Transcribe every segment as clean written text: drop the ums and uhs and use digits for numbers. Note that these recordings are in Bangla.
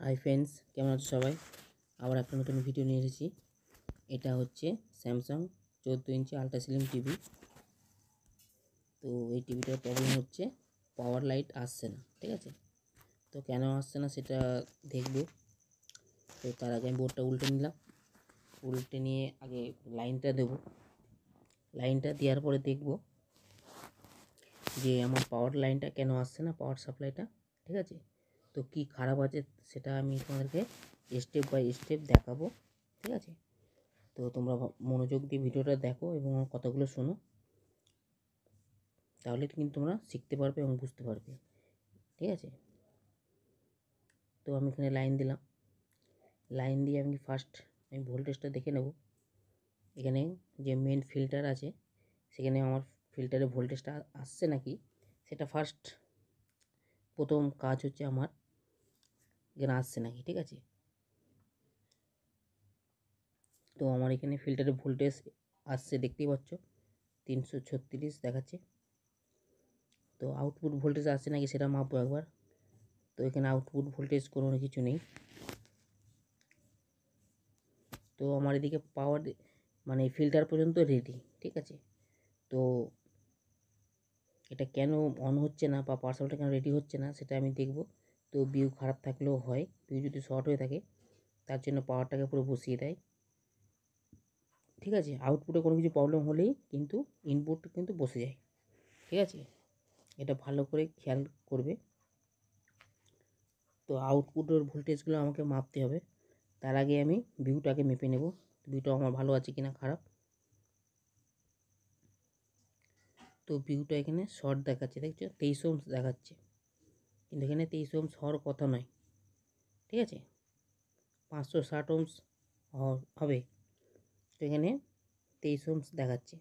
হাই ফ্রেন্ডস, কেমন আছো সবাই? আবার একটা নতুন ভিডিও নিয়ে এসেছি। এটা হচ্ছে স্যামসাং 14 ইঞ্চি আলট্রা স্লিম টিভি। তো এই টিভিটার প্রবলেম হচ্ছে পাওয়ার লাইট আসছে না, ঠিক আছে? তো কেন আসছে না সেটা দেখব। তো তার আগে আমি বোর্ডটা উল্টে নিলাম। উল্টে নিয়ে আগে লাইনটা দেব। লাইনটা দেওয়ার পরে দেখব যে আমার পাওয়ার লাইনটা কেন আসছে না, পাওয়ার সাপ্লাইটা, ঠিক আছে? তো কি খারাপ আছে সেটা আমি তোমাদেরকে স্টেপ বাই স্টেপ দেখাবো, ঠিক আছে? তো তোমরা মনোযোগ দিয়ে ভিডিওটা দেখো এবং কথাগুলো শোনো, তাহলে কিন্তু তোমরা শিখতে পারবে এবং বুঝতে পারবে, ঠিক আছে? তো আমি এখানে লাইন দিলাম। লাইন দিয়ে আমি ফার্স্ট ভোল্টেজটা দেখে নেব। এখানে যে মেন ফিল্টার আছে সেখানে আমার ফিল্টারে ভোল্টেজটা আসছে নাকি সেটা ফার্স্ট প্রথম কাজ হচ্ছে আমার এখানে আসছে নাকি, ঠিক আছে? তো আমার এখানে ফিল্টারে ভোল্টেজ আসছে, দেখতেই পাচ্ছ 336 দেখাচ্ছে। তো আউটপুট ভোল্টেজ আসছে নাকি সেটা মাপবো একবার। তো এখানে আউটপুট ভোল্টেজ কোনো কিছু নেই। তো আমার এদিকে পাওয়ার মানে ফিল্টার পর্যন্ত রেডি, ঠিক আছে? তো এটা কেন অন হচ্ছে না বা পাওয়ার সাপ্লাইটা কেন রেডি হচ্ছে না সেটা আমি দেখব। তো ভিউ খারাপ থাকলেও হয়, ভিউ যদি শর্ট হয়ে থাকে তার জন্য পাওয়ারটাকে পুরো বসিয়ে দেয়, ঠিক আছে? আউটপুটে কোনো কিছু প্রবলেম হলেই কিন্তু ইনপুট কিন্তু বসে যায়, ঠিক আছে? এটা ভালো করে খেয়াল করবে। তো আউটপুটের ভোল্টেজগুলো আমাকে মাপতে হবে। তার আগে আমি ভিউটাকে মেপে নেব, ভিউটা আমার ভালো আছে কিনা খারাপ। তো ভিউটা এখানে শর্ট দেখাচ্ছে, দেখছো 23 ওহমস দেখাচ্ছে, কিন্তু এখানে 23 ওহমস হওয়ার কথা নয়, ঠিক আছে? 560 ওহমস হবে। তো এখানে 23 ওহমস দেখাচ্ছে।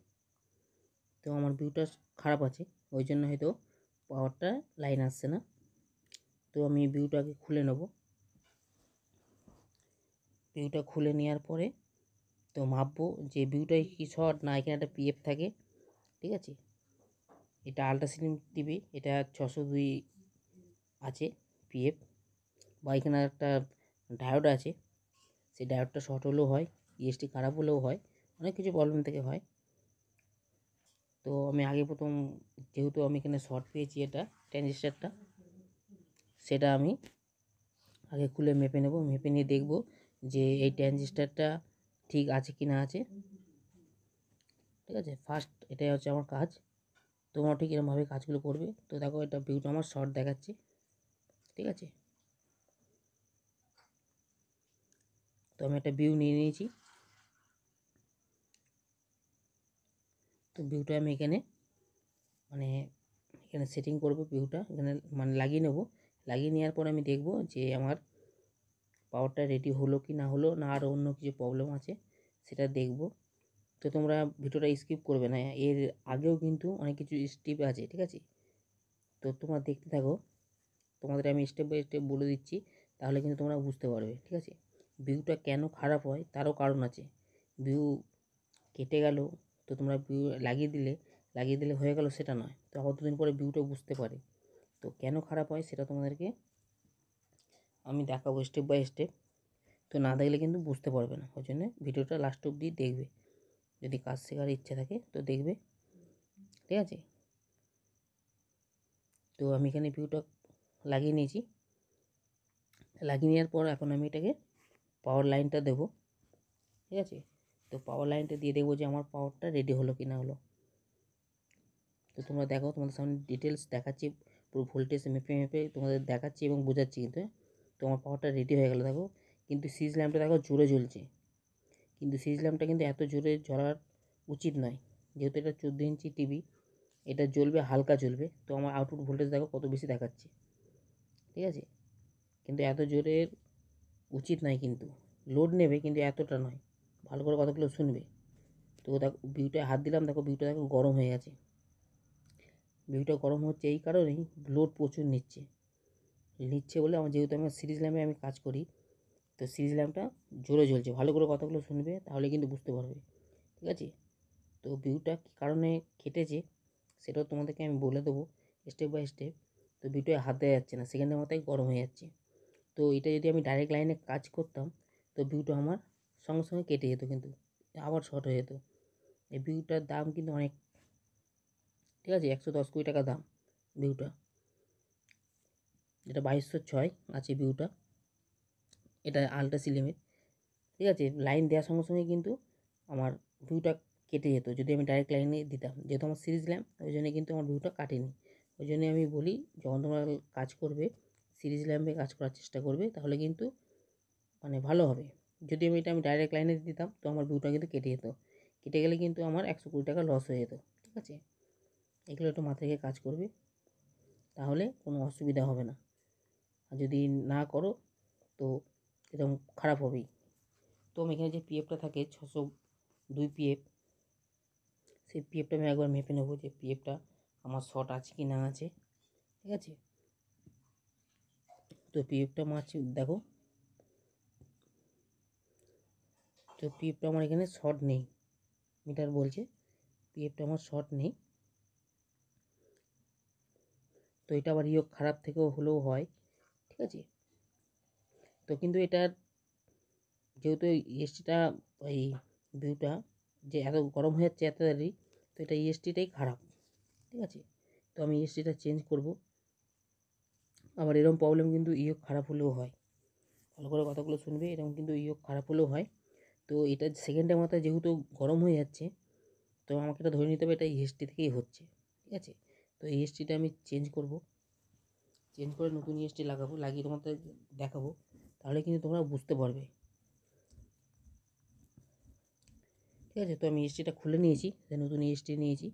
তো আমার ভিউটা খারাপ আছে, ওই জন্য হয়তো পাওয়ারটা লাইন আসছে না। তো আমি ভিউটাকে খুলে নেব। ভিউটা খুলে নেওয়ার পরে তো মাপবো যে ভিউটাই কি শর্ট না এখানে একটা পিএফ থাকে, ঠিক আছে? এটা আলট্রা স্লিম টিভি, এটা 602 আছে পিএফ, বা এখানে একটা ডায়োড আছে, সেই ডায়োডটা শর্ট হলেও হয়, ইএসটি খারাপ হলেও হয়, অনেক কিছু প্রবলেম থেকে হয়। তো আমি আগে প্রথম যেহেতু আমি এখানে শর্ট পেয়েছি এটা ট্রানজিস্টারটা, সেটা আমি আগে খুলে মেপে নেব। মেপে নিয়ে দেখব যে এই ট্রানজিস্টারটা ঠিক আছে কি না আছে, ঠিক আছে? ফার্স্ট এটাই হচ্ছে আমার কাজ। তোমরাও ঠিক এরকমভাবে কাজগুলো করবে। তো দেখো এটা ভিউটা আমার শর্ট দেখাচ্ছে, ঠিক আছে? তো আমি একটা ভিউ নিয়ে নিয়েছি। তো ভিউটা আমি এখানে মানে এখানে সেটিং করব, ভিউটা এখানে মানে লাগিয়ে নেব। লাগিয়ে নেওয়ার পর আমি দেখব যে আমার পাওয়ারটা রেডি হলো কি না হলো, না আরও অন্য কিছু প্রবলেম আছে সেটা দেখব। তো তোমরা ভিডিওটা স্কিপ করবে না, এর আগেও কিন্তু অনেক কিছু স্টেপ আছে, ঠিক আছে? তো তোমরা দেখতে থাকো, তোমাদের আমি স্টেপ বাই স্টেপ বলে দিচ্ছি, তাহলে কিন্তু তোমরা বুঝতে পারবে, ঠিক আছে? ভিউটা কেন খারাপ হয় তারও কারণ আছে। ভিউ কেটে গেল, তো তোমরা ভিউ লাগিয়ে দিলে হয়ে গেল সেটা নয়, তো কতদিন পরে ভিউটা বুঝতে পারে। তো কেন খারাপ হয় সেটা তোমাদেরকে আমি দেখাবো স্টেপ বাই স্টেপ। তো না দেখলে কিন্তু বুঝতে পারবে না, ওই জন্য ভিডিওটা লাস্ট অবধি দেখবে। যদি কাজ শেখার ইচ্ছে থাকে তো দেখবে, ঠিক আছে? তো আমি এখানে ভিউটা লাগিয়ে নিয়েছি। লাগিয়ে নেওয়ার পর এখন আমি এটাকে পাওয়ার লাইনটা দেবো, ঠিক আছে? তো পাওয়ার লাইনটা দিয়ে দেখবো যে আমার পাওয়ারটা রেডি হলো কি না হলো। তো তোমরা দেখো, তোমাদের সামনে ডিটেলস দেখাচ্ছি, পুরো ভোল্টেজ মেপে মেপে তোমাদের দেখাচ্ছি এবং বোঝাচ্ছি কিন্তু। তো আমার পাওয়ারটা রেডি হয়ে গেলো দেখো, কিন্তু সিরিজ ল্যাম্পটা দেখো জোরে জ্বলছে, কিন্তু সিরিজ ল্যাম্পটা কিন্তু এত জোরে জ্বলার উচিত নয়। যেহেতু এটা 14 ইঞ্চি টিভি, এটা জ্বলবে হালকা জ্বলবে। তো আমার আউটপুট ভোল্টেজ দেখো কত বেশি দেখাচ্ছে, ঠিক আছে? কিন্তু এত জোরের উচিত নয়, কিন্তু লোড নেবে কিন্তু এতটা নয়। ভালো করে কথাগুলো শুনবে। তো দেখো ভিউটায় হাত দিলাম, দেখো ভিউটা দেখো গরম হয়ে গেছে। ভিউটা গরম হচ্ছে এই কারণেই লোড প্রচুর নিচ্ছে বলে আমার, যেহেতু আমার সিরিজ ল্যাম্পে আমি কাজ করি, তো সিরিজ ল্যাম্পটা জোরে জ্বলছে। ভালো করে কথাগুলো শুনবে, তাহলে কিন্তু বুঝতে পারবে, ঠিক আছে? তো ভিউটা কী কারণে কেটেছে সেটাও তোমাদেরকে আমি বলে দেবো স্টেপ বাই স্টেপ। তো ভিউটায় হাত দেওয়া যাচ্ছে না, সেকেন্ডের মাথায় গরম হয়ে যাচ্ছে। তো তো এটা যদি আমি ডাইরেক্ট লাইনে কাজ করতাম তো ভিউটা আমার সঙ্গে সঙ্গে কেটে যেত, কিন্তু আবার শর্ট হয়ে যেত। এই ভিউটার দাম কিন্তু অনেক, ঠিক আছে, 110 কোটি টাকা দাম ভিউটা। এটা 2206 আছে ভিউটা, এটা আলট্রা সিলিমের, ঠিক আছে। লাইন দেওয়ার সঙ্গে সঙ্গে কিন্তু আমার ভিউটা কেটে যেত যদি আমি ডাইরেক্ট লাইনে দিতাম, যেহেতু আমার সিরিজ ল্যাম্প ওই জন্য কিন্তু আমার ভিউটা কাটেনি। ওই জন্য আমি বলি যখন তোমরা কাজ করবে সিরিজ ল্যাম্পে কাজ করার চেষ্টা করবে, তাহলে কিন্তু মানে ভালো হবে। যদি আমি ডাইরেক্ট লাইনে দিতাম তো আমার ভিউটা কিন্তু কেটে যেত, কেটে গেলে কিন্তু আমার 120 টাকা লস হয়ে যেত, ঠিক আছে। এগুলো একটু মাথায় রেখে কাজ করবে, তাহলে কোনো অসুবিধা হবে না। আর যদি না করো তো এরকম খারাপ হবেই। তো আমি এখানে যে পিএফটা থাকে 602 পিএফ, সেই পিএফটা আমি একবার মেপে নেবো যে পিএফটা আমার শর্ট আছে কি না আছে, ঠিক আছে। তো পিএফটা মারছি, দেখো, তো পিএফটা আমার এখানে শর্ট নেই, মিটার বলছে পিএফটা আমার শর্ট নেই। তো এটা আবার ইয়োগ খারাপ থেকেও হলেও হয়, ঠিক আছে। তো কিন্তু এটার যেহেতু ইএসটিটা এই ভিউটা যে এত গরম হয়ে যাচ্ছে এত তাড়াতাড়ি, তো এটা ইএসটিটাই খারাপ, ঠিক আছে। তো আমি ইএসটিটা চেঞ্জ করব। আবার এরকম প্রবলেম কিন্তু ইয়োগ খারাপ হলেও হয়, ভালো করে কথাগুলো শুনবে, এরকম কিন্তু ইয়োগ খারাপ হলেও হয়। তো এটা সেকেন্ডের মাথায় যেহেতু গরম হয়ে যাচ্ছে, তো আমাকে এটা ধরে নিতে হবে এটা ইএসটি থেকেই হচ্ছে, ঠিক আছে। তো ইএসটিটা আমি চেঞ্জ করব, চেঞ্জ করে নতুন ইএসটি লাগাবো, লাগিয়ে তোমাদের দেখাবো, তাহলে কিন্তু তোমরা বুঝতে পারবে, ঠিক আছে। তো আমি ইএসটিটা খুলে নিয়েছি, নতুন ইএসটি নিয়েছি।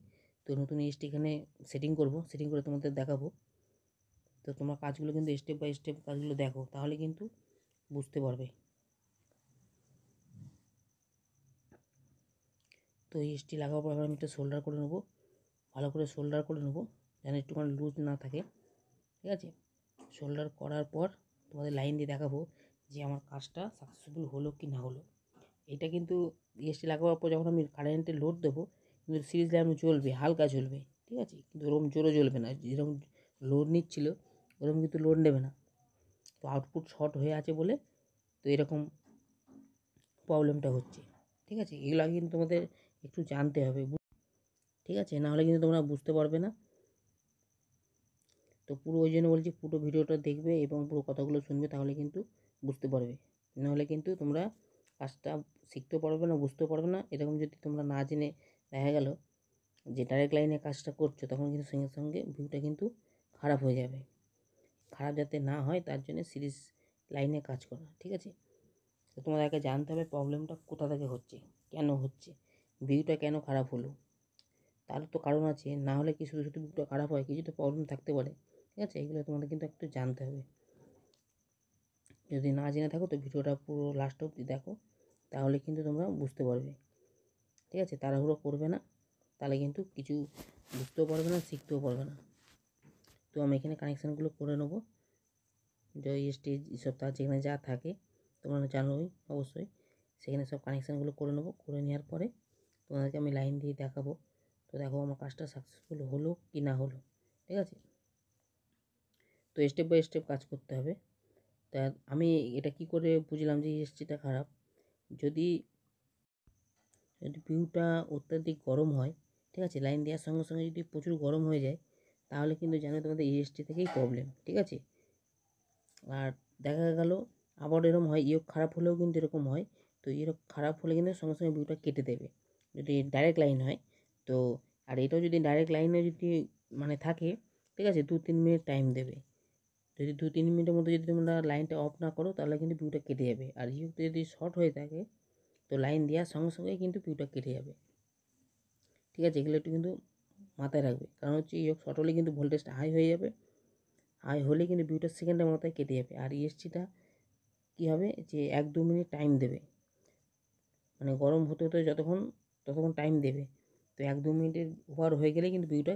তো নতুন ইএসটি এখানে সেটিং করব, সেটিং করে তোমাদের দেখাবো। তো তোমরা কাজগুলো কিন্তু স্টেপ বাই স্টেপ কাজগুলো দেখো, তাহলে কিন্তু বুঝতে পারবে। তো ইএসটি লাগাবার পর আমি একটা শোল্ডার করে নেবো, ভালো করে শোল্ডার করে নেবো যেন একটুখানি লুজ না থাকে, ঠিক আছে। শোল্ডার করার পর তোমাদের লাইন দিয়ে দেখাবো যে আমার কাজটা সাকসেসফুল হলো কি না হলো। এটা কিন্তু ইএসটি লাগাবার পর যখন আমি কারেন্টে লোড দেবো কিন্তু সিরিজ ল্যাম্প জ্বলবে, হালকা জ্বলবে, ঠিক আছে, কিন্তু ওরকম জোরে জ্বলবে না, যেরকম লোড নিচ্ছিল ওরকম কিন্তু লোড নেবে না। তো আউটপুট শর্ট হয়ে আছে বলে তো এরকম প্রবলেমটা হচ্ছে, ঠিক আছে। এগুলো আগে কিন্তু তোমাদের একটু জানতে হবে, ঠিক আছে, নাহলে কিন্তু তোমরা বুঝতে পারবে না। তো পুরো ওই জন্য বলছি পুরো ভিডিওটা দেখবে এবং পুরো কথাগুলো শুনবে, তাহলে কিন্তু বুঝতে পারবে, নাহলে কিন্তু তোমরা কাজটা শিখতেও পারবে না, বুঝতেও পারবে না। এরকম যদি তোমরা না জেনে দেখা গেল যে ডাইরেক্ট লাইনে কাজটা করছো, তখন কিন্তু সঙ্গে সঙ্গে ভিউটা কিন্তু খারাপ হয়ে যাবে। খারাপ যাতে না হয় তার জন্য সিরিজ লাইনে কাজ করা, ঠিক আছে। তো তোমাদেরকে জানতে হবে প্রবলেমটা কোথা থেকে হচ্ছে, কেন হচ্ছে, ভিউটা কেন খারাপ হলো, তার তো কারণ আছে, না হলে কি শুধু শুধু ভিউটা খারাপ হয়, কিছু তো প্রবলেম থাকতে পারে, ঠিক আছে। এগুলো তোমাদের কিন্তু একটু জানতে হবে। যদি না জেনে থাকো তো ভিডিওটা পুরো লাস্ট অবধি দেখো, তাহলে কিন্তু তোমরা বুঝতে পারবে, ঠিক আছে। তাড়াহুড়ো করবে না, তাহলে কিন্তু কিছু বুঝতেও পারবে না, শিখতেও পারবে না। তো আমি এখানে কানেকশানগুলো করে নেবো, জয় স্টেজ এসব তার যেখানে যা থাকে তোমরা জানোই অবশ্যই, সেখানে সব কানেকশানগুলো করে নেবো। করে নেওয়ার পরে তোমাদেরকে আমি লাইন দিয়ে দেখাবো। তো দেখো আমার কাজটা সাকসেসফুল হলো কি না হলো, ঠিক আছে। তো স্টেপ বাই স্টেপ কাজ করতে হবে। তা আমি এটা কি করে বুঝলাম যে ইএসটিটা খারাপ, যদি যদি ভিউটা অত্যাধিক গরম হয়, ঠিক আছে, লাইন দেওয়ার সঙ্গে সঙ্গে যদি প্রচুর গরম হয়ে যায়, তাহলে কিন্তু জানো তোমাদের ইএসটি থেকেই প্রবলেম, ঠিক আছে। আর দেখা গেল আবার এরকম হয়, ইয়োগ খারাপ হলেও কিন্তু এরকম হয়। তো ইয়োগ খারাপ হলে কিন্তু সঙ্গে সঙ্গে ভিউটা কেটে দেবে যদি ডাইরেক্ট লাইন হয়। তো আর এটাও যদি ডাইরেক্ট লাইনে যদি মানে থাকে, ঠিক আছে, 2-3 মিনিট টাইম দেবে। যদি 2-3 মিনিটের মধ্যে যদি তোমরা লাইনটা অফ না করো তাহলে কিন্তু ভিউটা কেটে যাবে। আর ইয়োগটা যদি শর্ট হয়ে থাকে তো লাইন দেওয়ার সঙ্গে সঙ্গেই কিন্তু ভিউটা কেটে যাবে, ঠিক আছে। এগুলো একটু কিন্তু মাথায় রাখবে, কারণ হচ্ছে ইয়োগ শর্ট হলে কিন্তু ভোল্টেজটা হাই হয়ে যাবে, হাই হলে কিন্তু ভিউটা সেকেন্ডের মাথায় কেটে যাবে। আর ইএসটিটা কী হবে যে 1-2 মিনিট টাইম দেবে, মানে গরম হতে হতে ততক্ষণ টাইম দেবে। তো 1-2 মিনিটের ওভার হয়ে গেলে কিন্তু ভিউটা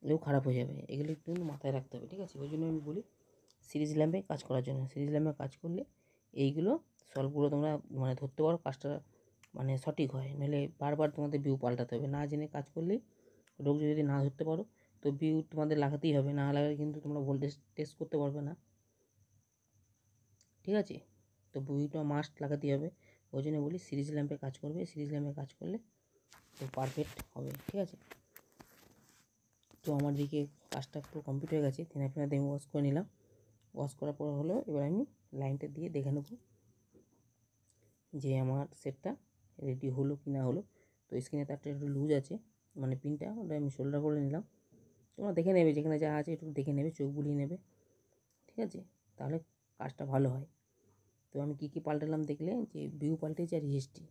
এও খারাপ হয়ে যাবে। এগুলো একটু মাথায় রাখতে হবে, ঠিক আছে। ওই জন্য আমি বলি সিরিজ ল্যাম্পে কাজ করার জন্য, সিরিজ ল্যাম্পে কাজ করলে এইগুলো সলভগুলো তোমরা মানে ধরতে পারো, কাজটা মানে সঠিক হয়। নাহলে বারবার তোমাদের ভিউ পাল্টাতে হবে, না জেনে কাজ করলেই রোগ যদি না ধরতে পারো তো ভিউ তোমাদের লাগাতেই হবে, না লাগালে কিন্তু তোমরা ভোল্টেজ টেস্ট করতে পারবে না। ঠিক আছে। তো বিউটা মাস্ট লাগাতে হবে, ওই জন্য বলি সিরিজ ল্যাম্পে কাজ করবে, সিরিজ ল্যাম্পে কাজ করলে তো পারফেক্ট হবে। ঠিক আছে, তো আমার দিকে কাজটা পুরো কমপ্লিট হয়ে গেছে। থেনা ফেনা দিয়ে আমি ওয়াশ করে নিলাম। ওয়াশ করার পর হলো এবার আমি লাইনটা দিয়ে দেখে নেব যে আমার সেটটা রেডি হলো কি না হলো। তো স্ক্রিনে তারটা একটু লুজ আছে, মানে পিনটা, ওটা আমি শোল্ডার করে নিলাম। তোমরা দেখে নেবে, যেখানে যা আছে একটু দেখে নেবে, চোখ বুলিয়ে নেবে। ঠিক আছে, তাহলে কাজটা ভালো হয়। তো আমি কী কী পাল্টালাম দেখলে, যে ভিউ পাল্টেছি আর ইএসটি।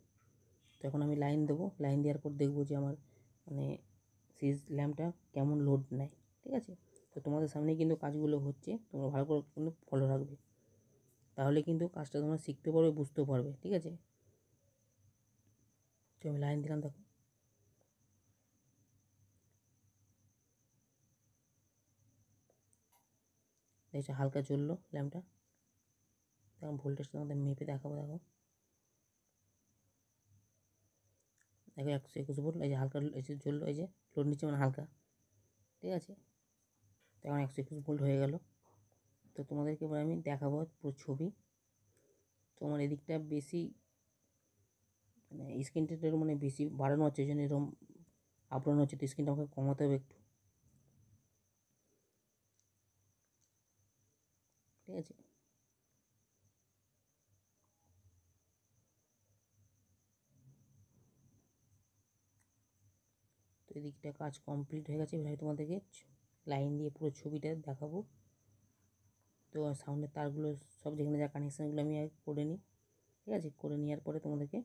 তো এখন আমি লাইন দেবো, লাইন দেওয়ার পর দেখবো যে আমার মানে সিরিজ ল্যাম্পটা কেমন লোড নেয়। ঠিক আছে, তো তোমাদের সামনেই কিন্তু কাজগুলো হচ্ছে, তোমরা ভালো করে কিন্তু ফলো রাখবে, তাহলে কিন্তু কাজটা তোমরা শিখতে পারবে, বুঝতেও পারবে। ঠিক আছে, তো আমি লাইন দিলাম, দেখো দেখছো হালকা জ্বললো ল্যাম্পটা। দেখো ভোল্টেজটা তোমাদের মেপে দেখাবো, দেখো 121 ভোল্ট, এই যে হালকা এই যে জ্বললো, এই যে লোড নিচ্ছে মানে হালকা। ঠিক আছে, তো এখন 121 ভোল্ট হয়ে গেল। তো তোমাদেরকে এবার আমি দেখাবো পুরো ছবি। তোমার এদিকটা বেশি মানে স্ক্রিনটা মানে বেশি বাড়ানো হচ্ছে, ওই জন্য এরকম আপডাউন হচ্ছে, তো স্ক্রিনটা আমাকে কমাতে হবে একটু। ঠিক আছে, তো এদিকটা কাজ কমপ্লিট হয়ে গেছে। এবার আমি তোমাদেরকে লাইন দিয়ে পুরো ছবিটা দেখাবো। তো সাউন্ডের তারগুলো সব যেখানে যা কানেকশানগুলো আমি আগে করে নিই। ঠিক আছে, করে নেওয়ার পরে তোমাদেরকে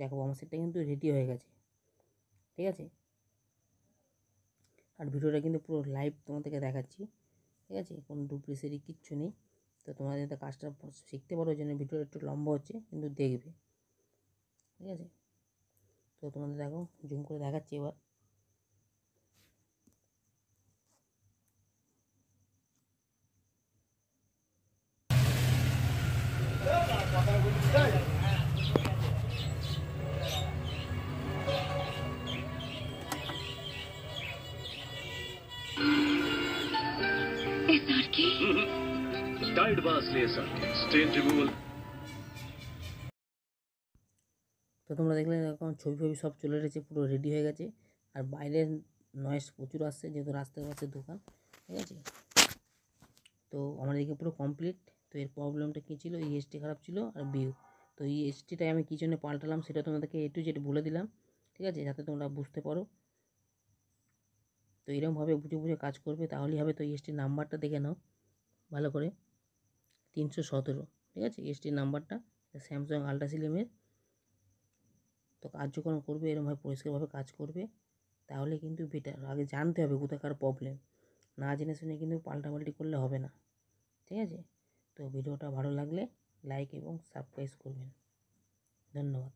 দেখাবো। আমার সেটটা কিন্তু রেডি হয়ে গেছে। ঠিক আছে, আর ভিডিওটা কিন্তু পুরো লাইভ তোমাদেরকে দেখাচ্ছি। ঠিক আছে, কোনো ডুপ্লিসিটি কিচ্ছু নেই। তো তোমরা যাতে কাজটা শিখতে পারো, ওই জন্য ভিডিওটা একটু লম্বা হচ্ছে, কিন্তু দেখবে। ঠিক আছে, তো তোমাদের দেখো জুম করে দেখাচ্ছি এবার। Tide Bars Laser Stain Removal. তো তোমরা দেখলে এখন ছবি ফবি সব চলে এসেছে, পুরো রেডি হয়ে গেছে। আর বাইরের নয়েজ প্রচুর আসছে, যেহেতু রাস্তার পাশে দোকান। ঠিক আছে, তো আমার এদিকে পুরো কমপ্লিট। তো এর প্রবলেমটা কী ছিল, ইএসটি খারাপ ছিল আর ভিউ। তো ইএসটিটাই আমি কী জন্য পাল্টালাম সেটা তোমাদেরকে A to Z বলে দিলাম। ঠিক আছে, যাতে তোমরা বুঝতে পারো। তো এরকমভাবে বুঝে বুঝে কাজ করবে, তাহলেই হবে। তো ইএসটির নাম্বারটা দেখে নাও ভালো করে, 317। ঠিক আছে, ইএসটির নাম্বারটা, স্যামসাং আলট্রা স্লিমের। তো কাজ যখন করবে এরকমভাবে পরিষ্কারভাবে কাজ করবে, তাহলে কিন্তু বেটার। আগে জানতে হবে কোথাকার প্রবলেম, না জেনে শুনে কিন্তু পাল্টাপাল্টি করলে হবে না। ঠিক আছে, তো ভিডিওটা ভালো লাগলে লাইক এবং সাবস্ক্রাইব করবেন। ধন্যবাদ।